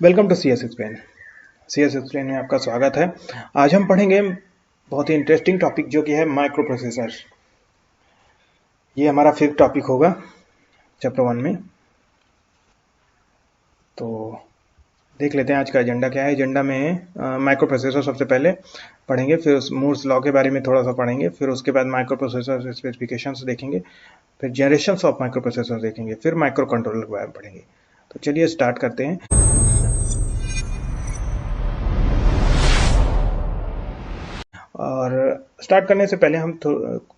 Welcome to CS explain. CS explain में आपका स्वागत है। आज हम पढ़ेंगे बहुत ही इंटरेस्टिंग टॉपिक जो कि है माइक्रो प्रोसेसर। ये हमारा फिफ्थ टॉपिक होगा चैप्टर 1 में। तो देख लेते हैं आज का एजेंडा क्या है। एजेंडा में माइक्रो प्रोसेसर सबसे पहले पढ़ेंगे, फिर मूर्स लॉ के बारे में थोड़ा सा पढ़ेंगे, फिर उसके बाद माइक्रो प्रोसेसर स्पेसिफिकेशंस देखेंगे, फिर जनरेशंस ऑफ माइक्रो प्रोसेसर देखेंगे, फिर माइक्रो कंट्रोलर के बारे में पढ़ेंगे। तो चलिए स्टार्ट करते हैं। और स्टार्ट करने से पहले हम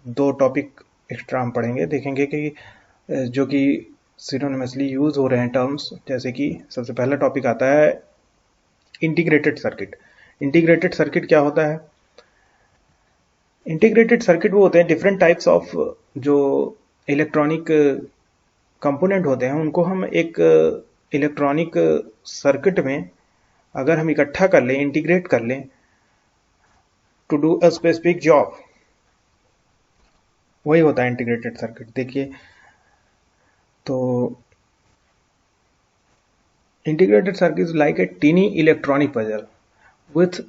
दो टॉपिक एक्स्ट्रा हम पढ़ेंगे, देखेंगे कि जो कि सिनोनिमसली यूज हो रहे हैं टर्म्स। जैसे कि सबसे पहला टॉपिक आता है इंटीग्रेटेड सर्किट। इंटीग्रेटेड सर्किट क्या होता है? इंटीग्रेटेड सर्किट वो होते हैं डिफरेंट टाइप्स ऑफ जो इलेक्ट्रॉनिक कंपोनेंट होते हैं, उनको हम एक इलेक्ट्रॉनिक सर्किट में अगर हम इकट्ठा कर लें, इंटीग्रेट कर लें to do a specific job, वही होता है इंटीग्रेटेड सर्किट। देखिए, तो integrated circuit is like a tiny electronic puzzle with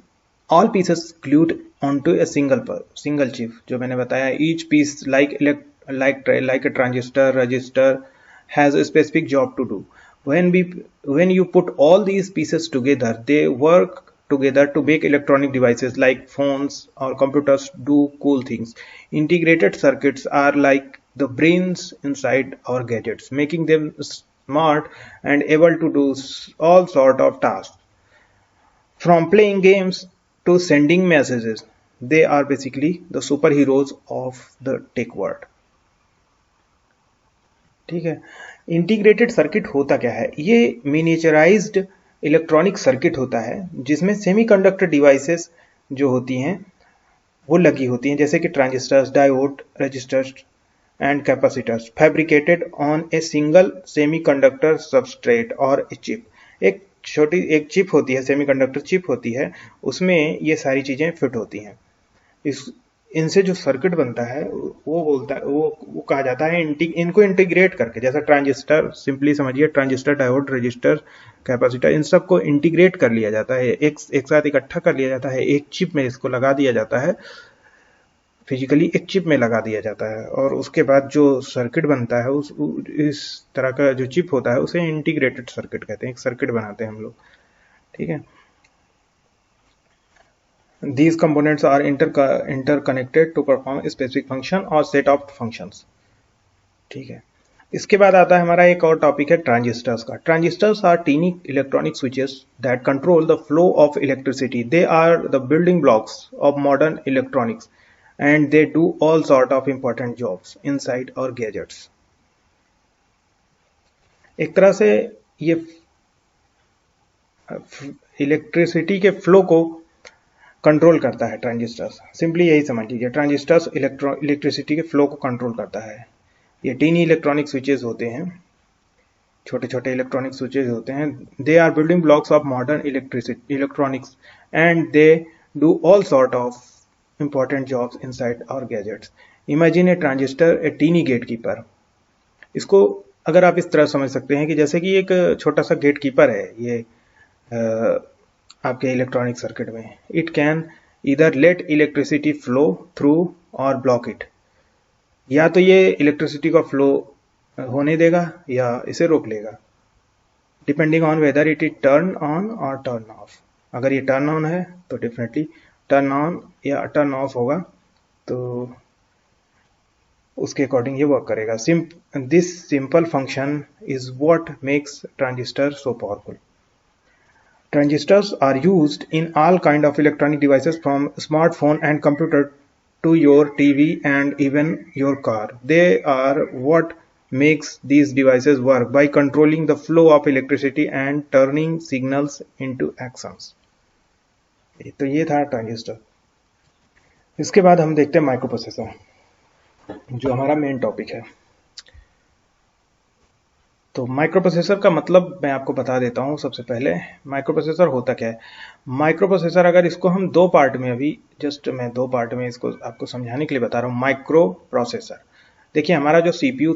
all pieces glued onto a single chip। जो मैंने बताया, each piece like a transistor register has a specific job to do। when you put all these pieces together, they work together to make electronic devices like phones or computers do cool things। Integrated circuits are like the brains inside our gadgets, making them smart and able to do all sort of tasks, from playing games to sending messages। They are basically the superheroes of the tech world। ठीक है। Integrated circuit होता क्या है? ये miniaturised electronic circuit होता है जिसमें semiconductor devices जो होती हैं वो लगी होती हैं, जैसे कि transistors, diode, resistors and capacitors, fabricated on a single semiconductor substrate और ए चिप। एक चिप होती है, सेमीकंडक्टर चिप होती है, उसमें ये सारी चीजें फिट होती हैं। इनसे जो सर्किट बनता है वो कहा जाता है इनको इंटीग्रेट करके। जैसा ट्रांजिस्टर, सिंपली समझिए, ट्रांजिस्टर, डायोड, रजिस्टर, कैपेसिटर, इन सबको इंटीग्रेट कर लिया जाता है, एक साथ इकट्ठा कर लिया जाता है, एक चिप में इसको लगा दिया जाता है, फिजिकली एक चिप में लगा दिया जाता है, और उसके बाद जो सर्किट बनता है इस तरह का जो चिप होता है उसे इंटीग्रेटेड सर्किट कहते हैं। एक सर्किट बनाते हैं हम लोग, ठीक है। These components are interconnected to perform a specific function or set of functions। ठीक है। इसके बाद आता है हमारा एक और टॉपिक है ट्रांजिस्टर्स का। Transistors are tiny electronic switches that control the flow of electricity. They are the building blocks of modern electronics and they do all sort of important jobs inside our gadgets. एक तरह से ये electricity के flow को control करता है transistors. Simply यही समझ लीजिए, ट्रांजिस्टर्स इलेक्ट्रिसिटी के फ्लो को कंट्रोल करता है। ये टीनी इलेक्ट्रॉनिक स्विचेस होते हैं, छोटे छोटे इलेक्ट्रॉनिक स्विचेस होते हैं। They are building blocks of modern electronics and they do all sort of important jobs inside our gadgets. Imagine a transistor a tiny gatekeeper. इसको अगर आप इस तरह समझ सकते हैं कि जैसे कि एक छोटा सा गेट कीपर है ये आपके इलेक्ट्रॉनिक सर्किट में। It can either let electricity flow through or block it. या तो ये इलेक्ट्रिसिटी का फ्लो होने देगा या इसे रोक लेगा, depending on whether it is turn on और टर्न ऑफ। अगर ये टर्न ऑन है तो डेफिनेटली टर्न ऑन या टर्न ऑफ होगा, तो उसके अकॉर्डिंग ये वर्क करेगा। This simple function is what makes transistor so powerful. Transistors are used in all kind of electronic devices, from smartphone and computer to your TV and even your car। They are what makes these devices work by controlling the flow of electricity and turning signals into actions। तो ये था transistor. इसके बाद हम देखते हैं micro processor, जो हमारा मेन टॉपिक है। तो माइक्रो प्रोसेसर का मतलब मैं आपको बता देता हूं। सबसे पहले माइक्रो प्रोसेसर होता क्या है। माइक्रो प्रोसेसर, अगर इसको हम दो पार्ट में, अभी जस्ट मैं दो पार्ट में इसको आपको समझाने के लिए बता रहा हूं। माइक्रो प्रोसेसर, देखिए हमारा जो सीपीयू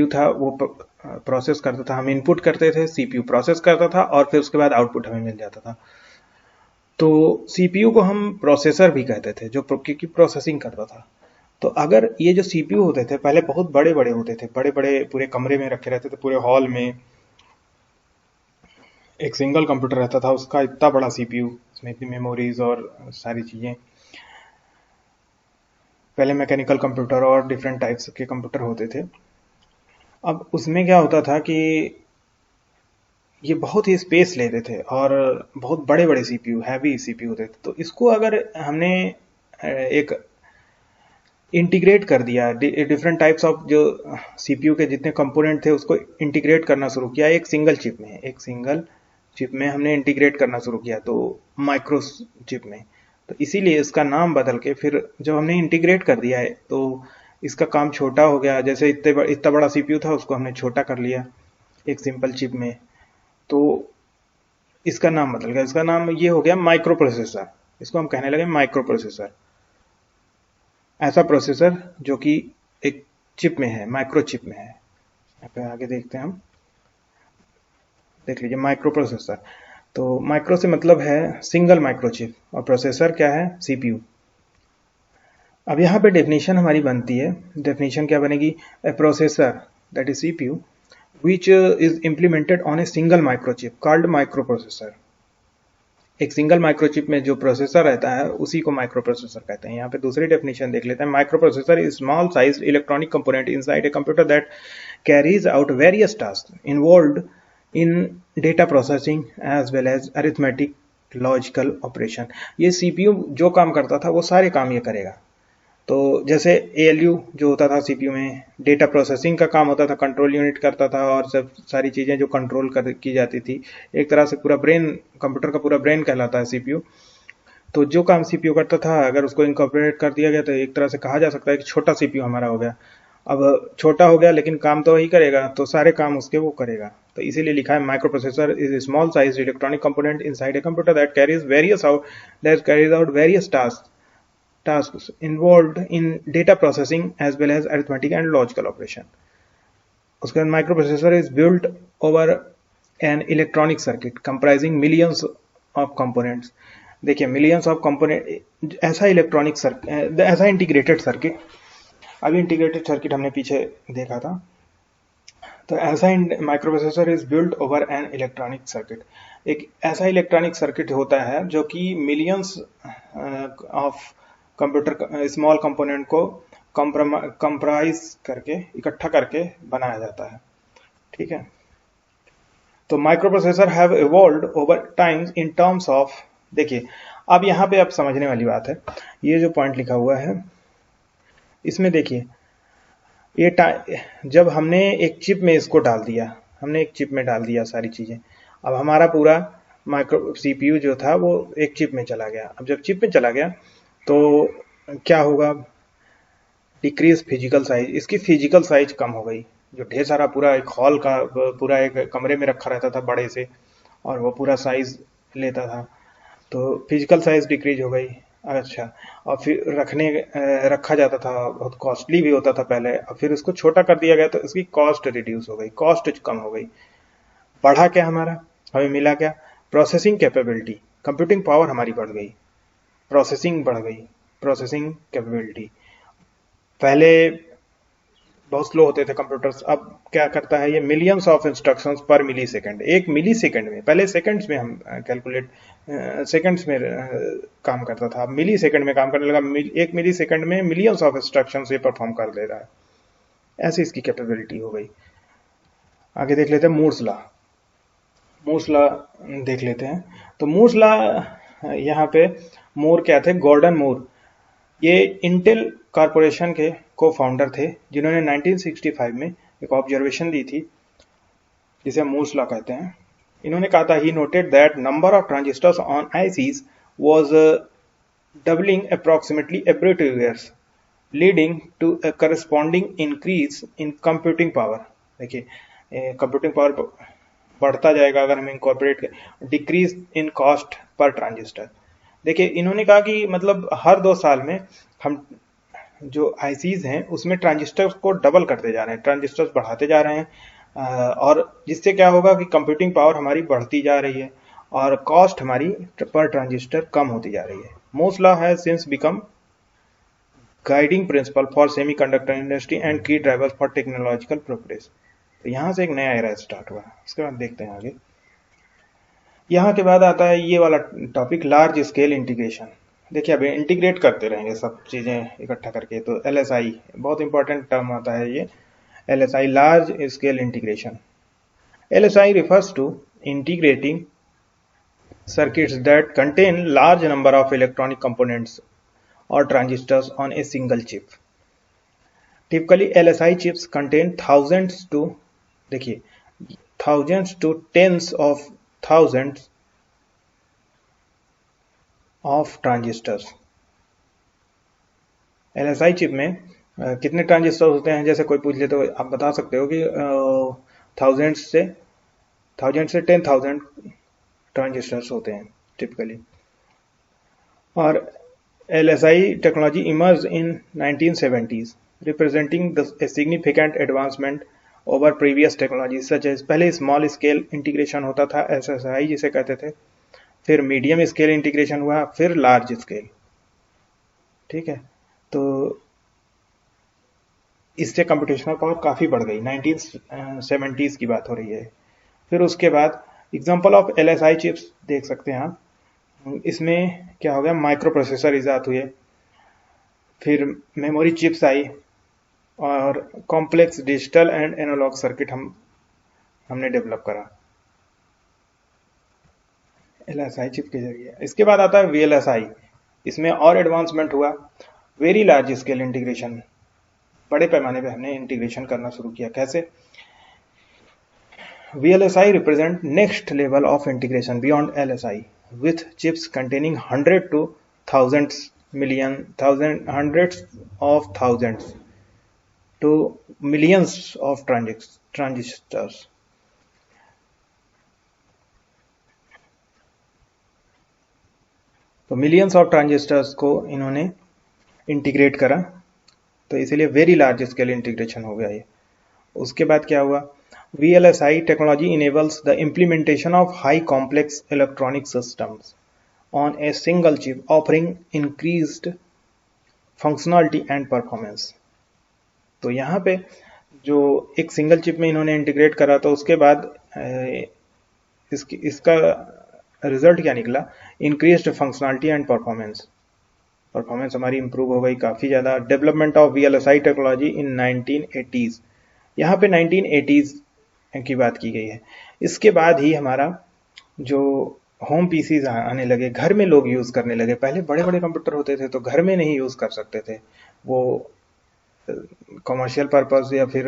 था वो प्रोसेस करता था, हम इनपुट करते थे, सीपीयू प्रोसेस करता था और फिर उसके बाद आउटपुट हमें मिल जाता था। तो सीपीयू को हम प्रोसेसर भी कहते थे, जो क्योंकि प्रोसेसिंग करता था। तो अगर ये जो सीपीयू होते थे पहले बहुत बड़े बड़े होते थे, बड़े बड़े पूरे कमरे में रखे रहते थे, पूरे हॉल में एक सिंगल कंप्यूटर रहता था, उसका इतना बड़ा सीपीयू, उसमें इतनी मेमोरीज और सारी चीजें। पहले मैकेनिकल कंप्यूटर और डिफरेंट टाइप्स के कंप्यूटर होते थे। अब उसमें क्या होता था कि ये बहुत ही स्पेस लेते थे और बहुत बड़े बड़े सीपीयू, हैवी सीपीयू होते थे। तो इसको अगर हमने एक इंटीग्रेट कर दिया, डिफरेंट टाइप्स ऑफ जो सीपीयू के जितने कंपोनेंट थे उसको इंटीग्रेट करना शुरू किया एक सिंगल चिप में, एक सिंगल चिप में हमने इंटीग्रेट करना शुरू किया, तो माइक्रो चिप में। तो इसीलिए इसका नाम बदल के फिर जब हमने इंटीग्रेट कर दिया है तो इसका काम छोटा हो गया। जैसे इतना बड़ा सीपीयू था उसको हमने छोटा कर लिया एक सिंपल चिप में, तो इसका नाम बदल गया। इसका नाम ये हो गया माइक्रो प्रोसेसर। इसको हम कहने लगे माइक्रो प्रोसेसर, ऐसा प्रोसेसर जो कि एक चिप में है, माइक्रो चिप में है। यहाँ पे आगे देखते हैं हम, देख लीजिए माइक्रो प्रोसेसर। तो माइक्रो से मतलब है सिंगल माइक्रो चिप और प्रोसेसर क्या है, सीपीयू। अब यहाँ पे डेफिनेशन हमारी बनती है, डेफिनेशन क्या बनेगी, a processor that is CPU which is implemented on a single microchip called microprocessor। एक सिंगल माइक्रोचिप में जो प्रोसेसर रहता है उसी को माइक्रो प्रोसेसर कहते हैं। यहाँ पे दूसरी डेफिनेशन देख लेते हैं, microprocessor is small sized electronic component inside a computer that carries out various task involved in data processing as well as arithmetic logical operation. ये सीपीयू जो काम करता था वो सारे काम ये करेगा। तो जैसे एएलयू जो होता था सीपीयू में, डेटा प्रोसेसिंग का काम होता था, कंट्रोल यूनिट करता था और सब सारी चीज़ें जो कंट्रोल की जाती थी, एक तरह से पूरा ब्रेन, कंप्यूटर का पूरा ब्रेन कहलाता है सीपीयू। तो जो काम सीपीयू करता था अगर उसको इनकॉर्पोरेट कर दिया गया तो एक तरह से कहा जा सकता है कि छोटा सीपीयू हमारा हो गया। अब छोटा हो गया लेकिन काम तो वही करेगा, तो सारे काम उसके वो करेगा। तो इसीलिए लिखा है micro processor is small size electronic component inside a computer that carries out various tasks involved in data processing as well as arithmetic and logical operation। उसके बाद microprocessor is built over an electronic circuit comprising millions of components। देखिए millions of component, ऐसा electronic circuit, ऐसा integrated circuit, अभी integrated circuit हमने पीछे देखा था। तो ऐसा microprocessor is built over an electronic circuit, एक ऐसा इलेक्ट्रॉनिक सर्किट होता है जो कि millions of computer small component को कंप्राइज करके, इकट्ठा करके बनाया जाता है। ठीक है, तो micro processor have evolved over times in terms of, देखिए अब यहाँ पे अब समझने वाली बात है, ये जो पॉइंट लिखा हुआ है इसमें देखिए, ये जब हमने एक चिप में इसको डाल दिया, हमने एक चिप में डाल दिया सारी चीजें, अब हमारा पूरा माइक्रो सीपीयू जो था वो एक चिप में चला गया। अब जब चिप में चला गया तो क्या होगा, डिक्रीज फिजिकल साइज, इसकी फिजिकल साइज कम हो गई। जो ढेर सारा पूरा एक हॉल का, पूरा एक कमरे में रखा रहता था बड़े से और वो पूरा साइज लेता था, तो फिजिकल साइज डिक्रीज हो गई। अच्छा, और फिर रखा जाता था, बहुत कॉस्टली भी होता था पहले, और फिर उसको छोटा कर दिया गया तो इसकी कॉस्ट रिड्यूस हो गई, कॉस्ट कम हो गई। बढ़ा क्या हमारा, हमें मिला क्या, प्रोसेसिंग कैपेबिलिटी, कंप्यूटिंग पावर हमारी बढ़ गई, प्रोसेसिंग बढ़ गई, प्रोसेसिंग कैपेबिलिटी। पहले बहुत स्लो होते थे कंप्यूटर्स, अब क्या करता है ये, मिलियंस ऑफ इंस्ट्रक्शंस पर मिली सेकेंड, एक मिली सेकेंड में, पहले सेकेंड्स में हम कैलकुलेट, सेकेंड्स में काम करता था, अब मिली सेकेंड में काम करने लगा, एक मिली सेकेंड में मिलियंस ऑफ इंस्ट्रक्शंस ये परफॉर्म कर दे रहा है, ऐसी इसकी कैपेबिलिटी हो गई। आगे देख लेते हैं मूर्स लॉ, मूर्स लॉ देख लेते हैं। तो मूर्स लॉ, यहाँ पे मूर क्या थे, गॉर्डन मूर, ये इंटेल कॉरपोरेशन के को फाउंडर थे जिन्होंने 1965 में एक ऑब्जर्वेशन दी थी जिसे मूर्स लॉ कहते हैं। इन्होंने कहा था, he noted that number of transistors on ICs was doubling approximately every 2 years, leading to a corresponding increase in computing power. देखिए कंप्यूटिंग पावर बढ़ता जाएगा अगर हम इनकॉर्पोरेट करें, decrease in cost per transistor. देखिए इन्होंने कहा कि मतलब हर 2 साल में हम जो आईसीज हैं उसमें ट्रांजिस्टर्स को डबल करते जा रहे हैं, ट्रांजिस्टर्स बढ़ाते जा रहे हैं, और जिससे क्या होगा कि कंप्यूटिंग पावर हमारी बढ़ती जा रही है और कॉस्ट हमारी पर ट्रांजिस्टर कम होती जा रही है। Moore's law has since become guiding principle for semiconductor industry and key drivers for technological progress. तो यहाँ से एक नया एरा स्टार्ट हुआ। उसके बाद देखते हैं आगे। यहाँ के बाद आता है ये वाला टॉपिक, लार्ज स्केल इंटीग्रेशन। देखिए अभी इंटीग्रेट करते रहेंगे सब चीजें इकट्ठा करके, तो LSI बहुत इंपॉर्टेंट टर्म आता है ये, LSI large scale integration. LSI refers to integrating circuits that contain large number of electronic components or transistors on a single chip. Typically LSI chips contain thousands to, देखिए, thousands to tens of thousands of transistors. LSI chip में कितने transistor होते हैं, जैसे कोई पूछ ले तो आप बता सकते हो कि थाउजेंड से 10,000 ट्रांजिस्टर्स होते हैं टिपिकली। और LSI technology emerge in 1970s representing a significant advancement over previous technology such as, पहले स्मॉल स्केल इंटीग्रेशन होता था SSI जिसे कहते थे, फिर मीडियम स्केल इंटीग्रेशन हुआ, फिर लार्ज स्केल। ठीक है, तो इससे कंप्यूटेशनल पावर काफी बढ़ गई। 1970s की बात हो रही है। फिर उसके बाद एग्जांपल ऑफ LSI चिप्स देख सकते हैं आप। इसमें क्या हो गया, माइक्रो प्रोसेसर इजाद हुए, फिर मेमोरी चिप्स आई और complex digital and analog circuit हमने डेवलप करा LSI चिप के जरिए। इसके बाद आता है VLSI। इसमें और एडवांसमेंट हुआ, वेरी लार्ज स्केल इंटीग्रेशन, बड़े पैमाने पे हमने इंटीग्रेशन करना शुरू किया। कैसे? VLSI represent next level of integration beyond LSI with chips containing hundreds to thousands, hundreds of thousands to millions of transistors. तो मिलियंस ऑफ ट्रांजिस्टर्स को इन्होंने इंटीग्रेट करा, तो इसीलिए वेरी लार्ज स्केल इंटीग्रेशन हो गया ये। उसके बाद क्या हुआ, VLSI technology enables the implementation of high complex electronic systems on a single chip, offering increased functionality and performance. तो यहाँ पे जो एक सिंगल चिप में इन्होंने इंटीग्रेट करा, तो उसके बाद इसका रिजल्ट क्या निकला, इंक्रीज्ड फंक्शनलिटी एंड परफॉर्मेंस हमारी इंप्रूव हो गई काफी ज्यादा। Development of VLSI technology in 1980s, यहाँ पे 1980s की बात की गई है। इसके बाद ही हमारा जो होम पीसीज आने लगे, घर में लोग यूज करने लगे। पहले बड़े बड़े कंप्यूटर होते थे तो घर में नहीं यूज कर सकते थे, वो कमर्शियल पर्पस या फिर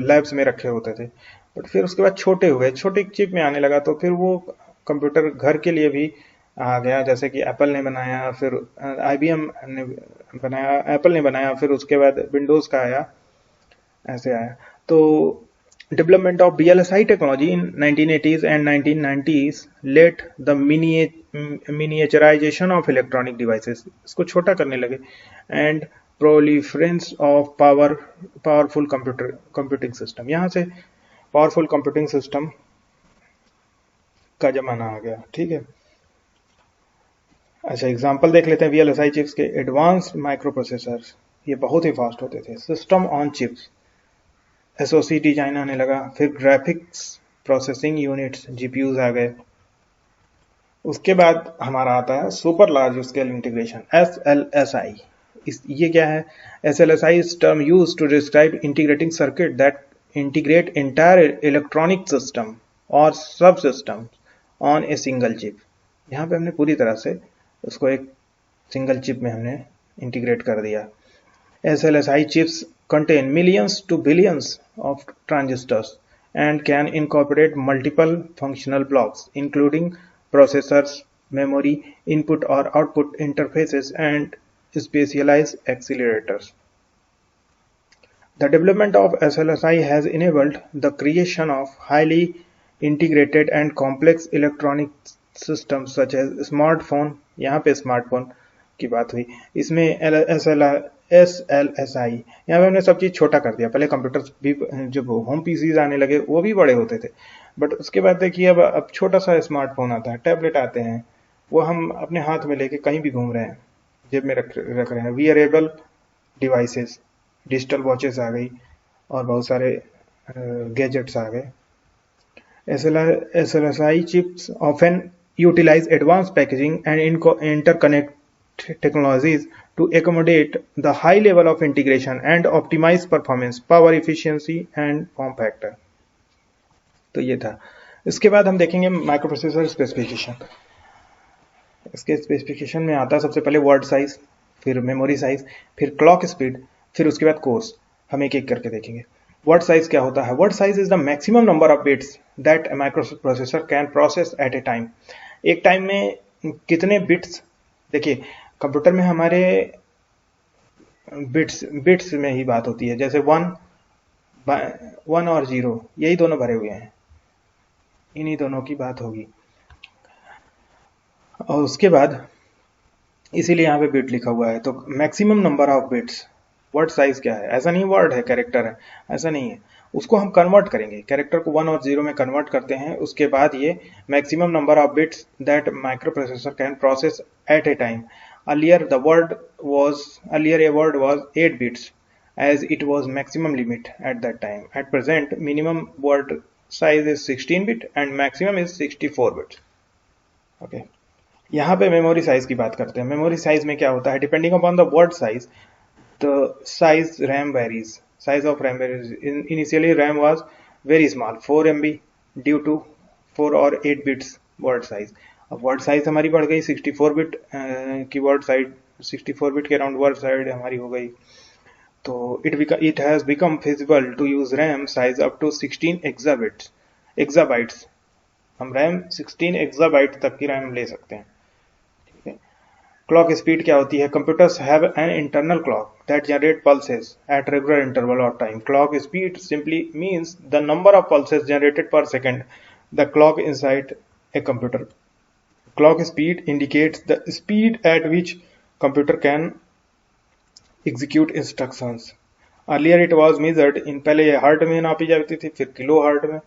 लैब्स में रखे होते थे। बट फिर उसके बाद छोटे हुए, छोटे चिप में आने लगा, तो फिर वो कंप्यूटर घर के लिए भी आ गया। जैसे कि एप्पल ने बनाया, फिर IBM ने बनाया, एप्पल ने बनाया, फिर उसके बाद विंडोज का आया, ऐसे आया। तो development of VLSI technology in 1980s and 1990s led the miniaturization of electronic devices, इसको छोटा करने लगे, and proliferance of powerful computing system, यहाँ से powerful computing system का जमाना आ गया। ठीक है, अच्छा एग्जांपल देख लेते हैं VLSI चिप्स के। एडवांस्ड माइक्रो प्रोसेसर्स, ये बहुत ही फास्ट होते थे। System on chips, SoC design आने लगा, फिर ग्राफिक्स प्रोसेसिंग यूनिट्स, GPUs आ गए। उसके बाद हमारा आता है super large scale integration, SLSI। ये क्या है? SLSI is term used to describe integrating circuit that integrate entire electronic system or subsystems on a single chip। यहाँ पे हमने पूरी तरह से उसको एक सिंगल चिप में हमने इंटीग्रेट कर दिया। SLSI chips contain millions to billions of transistors and can incorporate multiple functional blocks, including processors, memory, input or output interfaces, and specialized accelerators. The development of SLSI has enabled the creation of highly integrated and complex electronic systems such as smartphone। यहाँ पे smartphone की बात हुई, इसमें SLSI, यहाँ पे हमने सब चीज़ छोटा कर दिया। पहले कंप्यूटर भी जब होम पीसीज आने लगे वो भी बड़े होते थे, बट उसके बाद देखिए अब छोटा सा स्मार्टफोन आता है, टैबलेट आते हैं, वो हम अपने हाथ में लेके कहीं भी घूम रहे हैं, जेब में रख रहे हैं। वियरेबल डिवाइसेस, डिजिटल वॉचेस आ गई और बहुत सारे गैजेट्स आ गए। SLSI chips often utilize advanced packaging and interconnect technologies to accommodate the high level of integration and optimize performance, power efficiency and form factor। तो ये था। इसके बाद हम देखेंगे माइक्रो प्रोसेसर स्पेसिफिकेशन। इसके स्पेसिफिकेशन में आता है सबसे पहले वर्ड साइज, फिर मेमोरी साइज, फिर क्लॉक स्पीड, फिर उसके बाद कोर्स। हम एक एक करके देखेंगे। वर्ड साइज क्या होता है? Word size is the maximum number of bits that a microprocessor can process at A time. एक टाइम में कितने बिट्स, देखिए कंप्यूटर में हमारे बिट्स में ही बात होती है, जैसे वन और जीरो, यही दोनों भरे हुए हैं, इन्हीं दोनों की बात होगी। और उसके बाद इसीलिए यहाँ पे बिट लिखा हुआ है। तो maximum number of bits, word size क्या है? ऐसा नहीं वर्ड है, कैरेक्टर है, ऐसा नहीं है। उसको हम कन्वर्ट करेंगे, कैरेक्टर को 1 और 0 में कन्वर्ट करते हैं। उसके बाद ये maximum number of bits that micro processor can process at A time. Earlier a word was 8 bits as it was maximum limit at that time. At present minimum word size is 16 bit and maximum is 64 bits। okay, यहाँ पे memory size की बात करते हैं। Memory size में क्या होता है? Depending upon the word size the size RAM varies. Size of RAM varies. Initially RAM was very small, 4 MB due to 4 or 8 bits word size। अब वर्ड साइज हमारी बढ़ गई 64 बिट की वर्ड साइज, 64 बिट के around word size हमारी हो गई। तो it has become feasible to use RAM size up to 16 exabytes। हम RAM 16 exabyte तक की RAM ले सकते हैं। क्लॉक स्पीड क्या होती है? Computers have an internal clock that generate pulses at regular interval of time. Clock speed simply means the number of pulses generated per second the clock inside a computer. Clock speed indicates the speed at which computer can execute instructions. Earlier it was measured in, पहले ये hurt में नापी जाती थी, फिर kilo hurt में,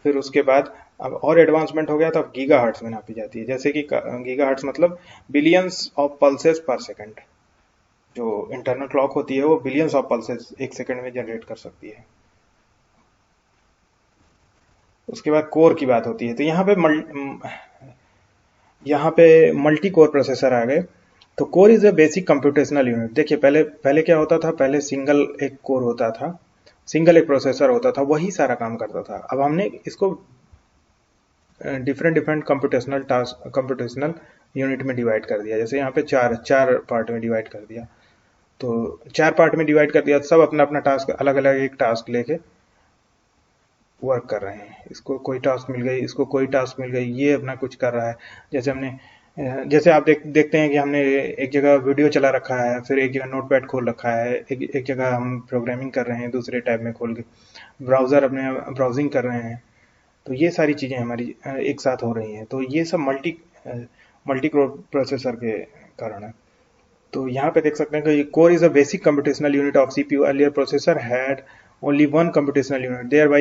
फिर उसके बाद अब और एडवांसमेंट हो गया तो अब गीगा हर्ट्स में नापी जाती है। जैसे कि गीगा हर्ट्स मतलब बिलियंस ऑफ पल्सेस पर सेकंड। जो इंटरनल क्लॉक होती है वो बिलियंस ऑफ पल्सेस एक सेकंड में जनरेट कर सकती है। उसके बाद कोर की बात होती है। तो यहाँ पे मल्टी कोर प्रोसेसर आ गए। तो core is a basic computational unit. देखिए पहले क्या होता था? पहले सिंगल एक कोर होता था, सिंगल एक प्रोसेसर होता था, वही सारा काम करता था। अब हमने इसको डिफरेंट कंप्यूटेशनल यूनिट में डिवाइड कर दिया। जैसे यहाँ पे चार पार्ट में डिवाइड कर दिया। तो 4 पार्ट में डिवाइड कर दिया, सब अपना अपना टास्क अलग अलग एक टास्क लेके वर्क कर रहे हैं। इसको कोई टास्क मिल गई, इसको कोई टास्क मिल गई, ये अपना कुछ कर रहा है। जैसे आप देखते हैं कि हमने एक जगह वीडियो चला रखा है, फिर एक जगह नोटपैड खोल रखा है, एक जगह हम प्रोग्रामिंग कर रहे हैं, दूसरे टैब में खोल के ब्राउजर अपने ब्राउजिंग कर रहे हैं। तो ये सारी चीज़ें हमारी एक साथ हो रही हैं। तो ये सब मल्टी कोर प्रोसेसर के कारण है। तो यहाँ पे देख सकते हैं कि core is a basic computational unit of CPU। Earlier processor had only one computational unit, thereby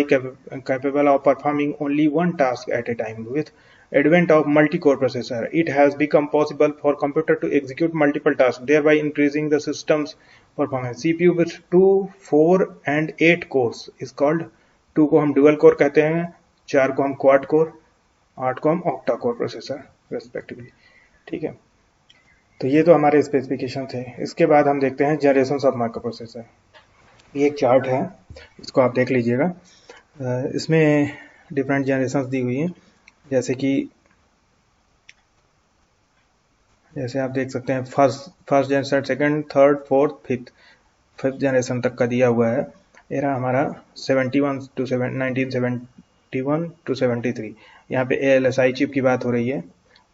capable of performing only one task at a time. With advent of multi-core processor, it has become possible for computer to execute multiple tasks, thereby increasing the system's performance। CPU with 2, 4 and 8 cores is called, 2 को हम dual core कहते हैं, 4 को हम quad core, 8 को हम octa core processor respectively. ठीक है, तो ये तो हमारे स्पेसिफिकेशन थे। इसके बाद हम देखते हैं जनरेशन ऑफ माइक्रो प्रोसेसर। ये एक चार्ट है, इसको आप देख लीजिएगा। इसमें डिफरेंट जनरेशंस दी हुई हैं, जैसे आप देख सकते हैं first generation, second, third, fourth, fifth generation तक का दिया हुआ है। ये रहा हमारा 1971 to 73। यहाँ पे ALSI चिप की बात हो रही है।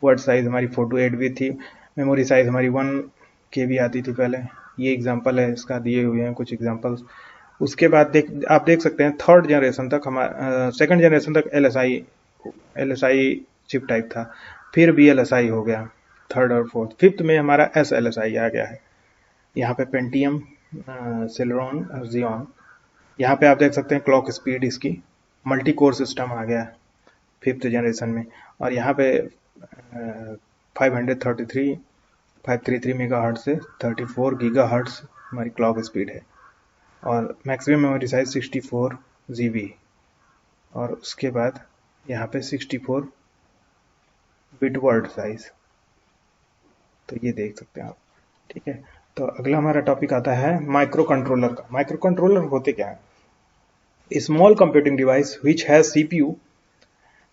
वर्ड साइज हमारी 4 to 8 भी थी। मेमोरी साइज हमारी 1 KB आती थी पहले। ये एग्जांपल है, इसका दिए हुए हैं कुछ एग्जांपल्स। उसके बाद आप देख सकते हैं थर्ड जनरेशन तक सेकंड जनरेशन तक LSI चिप टाइप था, फिर VLSI हो गया थर्ड और फोर्थ। फिफ्थ में हमारा SLSI आ गया है। यहाँ पे पेंटियम, सिलेरॉन, जियोन। यहाँ पे आप देख सकते हैं क्लॉक स्पीड इसकी, मल्टी कोर सिस्टम आ गया 5th जनरेशन में। और यहाँ पे 533 मेगा हर्ट्ज से 34 गीगा हर्ट्ज हमारी क्लॉक स्पीड है। और मैक्सिमम मेमोरी साइज 64 GB। और उसके बाद यहाँ पे 64 बिट वर्ड साइज, तो ये देख सकते हैं आप। ठीक है, तो अगला हमारा टॉपिक आता है माइक्रो कंट्रोलर का। माइक्रो कंट्रोलर होते क्या है? Small computing device which has CPU.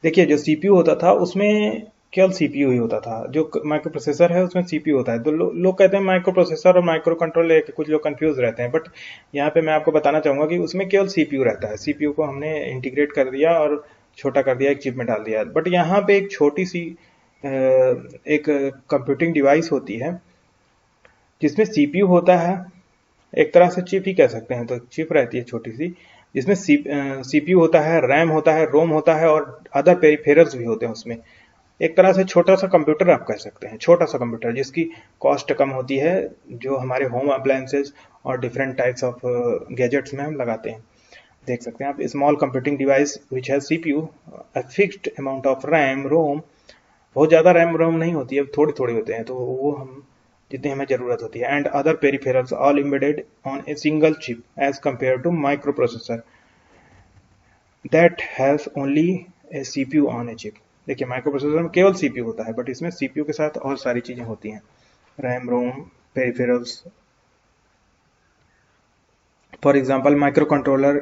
देखिए, जो सीपीयू होता था उसमें केवल सीपीयू ही होता था, जो माइक्रो प्रोसेसर है उसमें सीपीयू होता है। तो लोग कहते हैं माइक्रो प्रोसेसर और माइक्रो कंट्रोलर, कुछ लोग कंफ्यूज रहते हैं, बट यहाँ पे मैं आपको बताना चाहूंगा कि उसमें केवल सीपीयू रहता है। सीपीयू को हमने इंटीग्रेट कर दिया और छोटा कर दिया, एक चिप में डाल दिया। बट यहाँ पे एक छोटी सी एक कंप्यूटिंग डिवाइस होती है जिसमें सीपीयू होता है, एक तरह से चिप ही कह सकते हैं, तो चिप रहती है छोटी सी, जिसमें सीपीयू होता है, रैम होता है, रोम होता है और अदर पेरिफेरल्स भी होते हैं उसमें। एक तरह से छोटा सा कंप्यूटर आप कह सकते हैं, छोटा सा कंप्यूटर जिसकी कॉस्ट कम होती है, जो हमारे होम अप्लायंसेज और डिफरेंट टाइप्स ऑफ गैजेट्स में हम लगाते हैं। देख सकते हैं आप, small computing device which has CPU, a fixed amount of RAM, ROM. बहुत ज़्यादा रैम रोम नहीं होती है, थोड़ी थोड़ी होते हैं, तो वो हम जितनी हमें ज़रूरत होती है। And other peripherals all embedded on a single chip as compare to microprocessor that has only a CPU on a chip. देखिए, माइक्रो प्रोसेसर में केवल सीपीयू होता है, बट इसमें सीपीयू के साथ और सारी चीज़ें होती हैं, RAM, ROM, peripherals. For example, microcontroller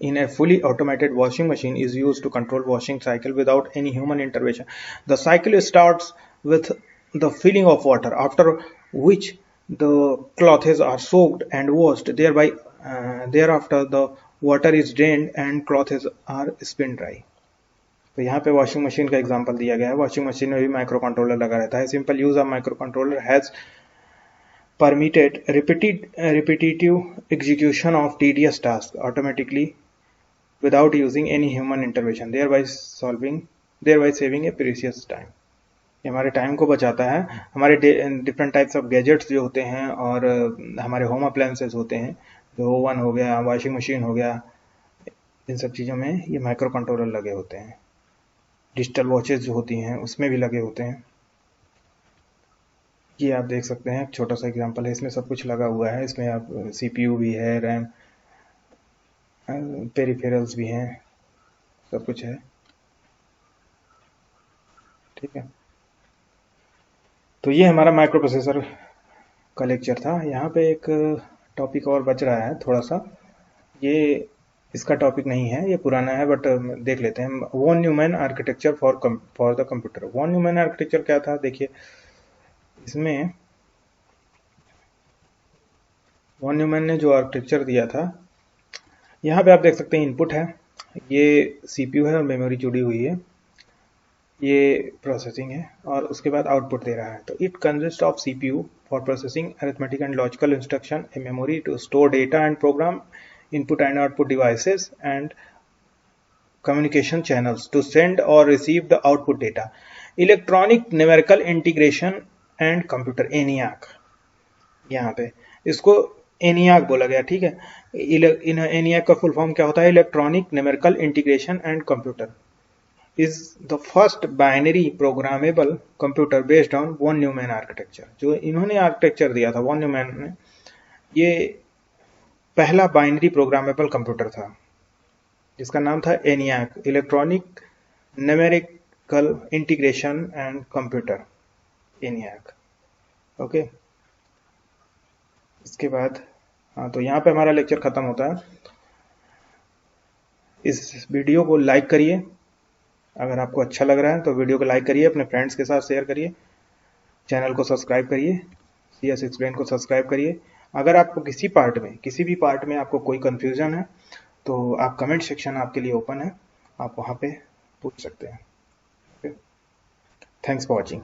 in a fully automated washing machine is used to control washing cycle without any human intervention. The cycle starts with the filling of water, after which the clothes are soaked and washed. Thereafter the water is drained and clothes are spin dry. तो यहाँ पे washing machine का example दिया गया है। Washing machine में भी micro controller लगा रहता है। Simple use of micro controller has permitted repetitive execution of tedious tasks automatically without using any human intervention, thereby saving a precious time. ये हमारे टाइम को बचाता है। हमारे डिफरेंट टाइप्स ऑफ गैजेट्स जो होते हैं और हमारे होम अप्लायंसेस होते हैं, जो ओवन हो गया, वॉशिंग मशीन हो गया, इन सब चीज़ों में ये माइक्रो कंट्रोलर लगे होते हैं। डिजिटल वॉचेस जो होती हैं उसमें भी लगे होते हैं। ये आप देख सकते हैं, छोटा सा एग्जांपल है, इसमें सब कुछ लगा हुआ है। इसमें आप सीपीयू भी है, रैम, पेरिफेरल्स भी हैं, सब कुछ है। ठीक है, तो ये हमारा माइक्रो प्रोसेसर का लेक्चर था। यहाँ पे एक टॉपिक और बच रहा है थोड़ा सा, ये इसका टॉपिक नहीं है, ये पुराना है, बट देख लेते हैं। Von Neumann architecture for the computer. Von Neumann architecture क्या था? देखिए, इसमें वॉन न्यूमैन ने जो आर्किटेक्चर दिया था, यहाँ पे आप देख सकते हैं इनपुट है, ये सीपीयू है और मेमोरी जुड़ी हुई है, ये प्रोसेसिंग है, और उसके बाद आउटपुट दे रहा है। तो it consist of CPU for processing arithmetic and logical instruction, a memory to store data and program, input and output devices and communication channels to send or receive the output data, electronic numerical integration and computer ENIAC। यहाँ पे इसको ENIAC बोला गया। ठीक है, ENIAC का full form क्या होता है? Electronic numerical integration and computer is the first binary programmable computer based on von Neumann architecture. जो इन्होंने आर्किटेक्चर दिया था वॉन न्यूमैन ने, ये पहला बाइनरी प्रोग्रामेबल कंप्यूटर था जिसका नाम था ENIAC, electronic numerical integration and computer, ENIAC। Okay, इसके बाद हाँ, तो यहाँ पे हमारा लेक्चर खत्म होता है। इस वीडियो को लाइक करिए, अगर आपको अच्छा लग रहा है तो वीडियो को लाइक करिए, अपने फ्रेंड्स के साथ शेयर करिए, चैनल को सब्सक्राइब करिए, CS एक्सप्लेन को सब्सक्राइब करिए। अगर आपको किसी भी पार्ट में आपको कोई कंफ्यूजन है तो आप कमेंट सेक्शन आपके लिए ओपन है, आप वहाँ पे पूछ सकते हैं। Thanks for watching.